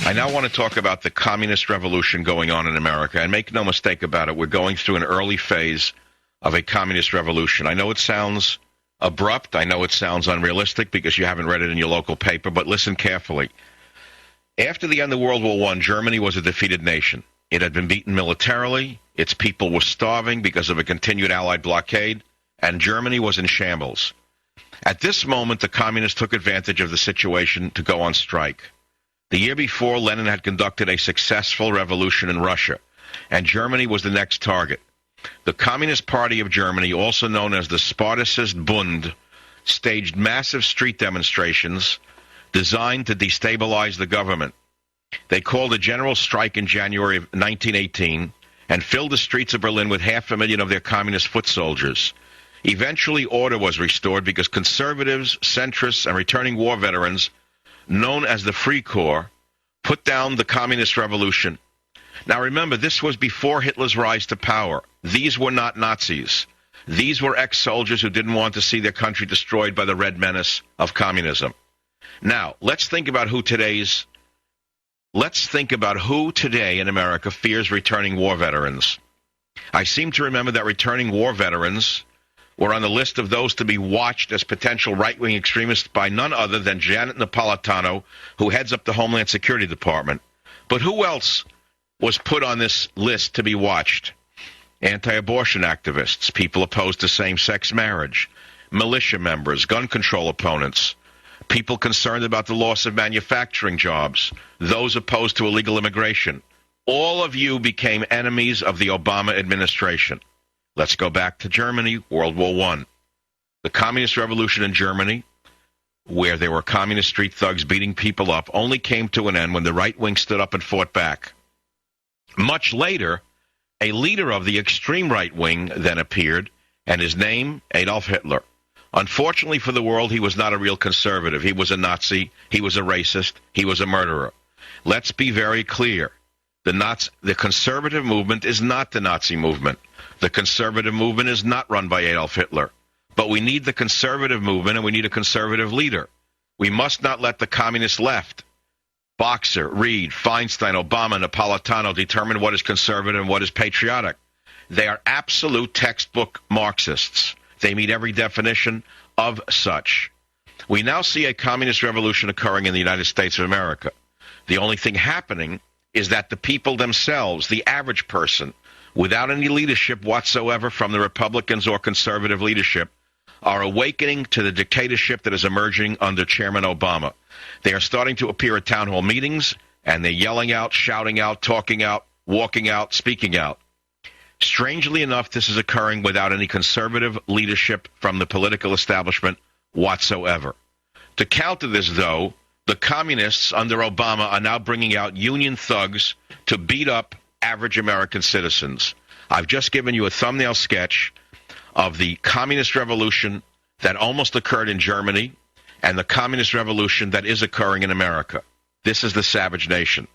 I now want to talk about the communist revolution going on in America. And make no mistake about it, we're going through an early phase of a communist revolution. I know it sounds abrupt. I know it sounds unrealistic because you haven't read it in your local paper, but listen carefully. After the end of World War I, Germany was a defeated nation. It had been beaten militarily. Its people were starving because of a continued Allied blockade, and Germany was in shambles. At this moment, the communists took advantage of the situation to go on strike. The year before, Lenin had conducted a successful revolution in Russia, and Germany was the next target. The Communist Party of Germany, also known as the Spartacist Bund, staged massive street demonstrations designed to destabilize the government. They called a general strike in January of 1918 and filled the streets of Berlin with 500,000 of their communist foot soldiers. Eventually, order was restored because conservatives, centrists, and returning war veterans, known as the Free Corps, put down the communist revolution. Now remember, this was before Hitler's rise to power. These were not Nazis. These were ex-soldiers who didn't want to see their country destroyed by the red menace of communism. Now, let's think about who today in America fears returning war veterans. I seem to remember that returning war veterans were on the list of those to be watched as potential right-wing extremists by none other than Janet Napolitano, who heads up the Homeland Security Department. But who else was put on this list to be watched? Anti-abortion activists, people opposed to same-sex marriage, militia members, gun control opponents, people concerned about the loss of manufacturing jobs, those opposed to illegal immigration. All of you became enemies of the Obama administration. Let's go back to Germany, World War I. The communist revolution in Germany, where there were communist street thugs beating people up, only came to an end when the right wing stood up and fought back. Much later, a leader of the extreme right wing then appeared, and his name, Adolf Hitler. Unfortunately for the world, he was not a real conservative. He was a Nazi, he was a racist, he was a murderer. Let's be very clear. The conservative movement is not the Nazi movement. The conservative movement is not run by Adolf Hitler. But we need the conservative movement, and we need a conservative leader. We must not let the communist left, Boxer, Reed, Feinstein, Obama, Napolitano, determine what is conservative and what is patriotic. They are absolute textbook Marxists. They meet every definition of such. We now see a communist revolution occurring in the United States of America. The only thing happening is that the people themselves, the average person, without any leadership whatsoever from the Republicans or conservative leadership, are awakening to the dictatorship that is emerging under Chairman Obama. They are starting to appear at town hall meetings, and they're yelling out, shouting out, talking out, walking out, speaking out. Strangely enough, this is occurring without any conservative leadership from the political establishment whatsoever. To counter this, though, the communists under Obama are now bringing out union thugs to beat up average American citizens. I've just given you a thumbnail sketch of the communist revolution that almost occurred in Germany and the communist revolution that is occurring in America. This is the savage nation.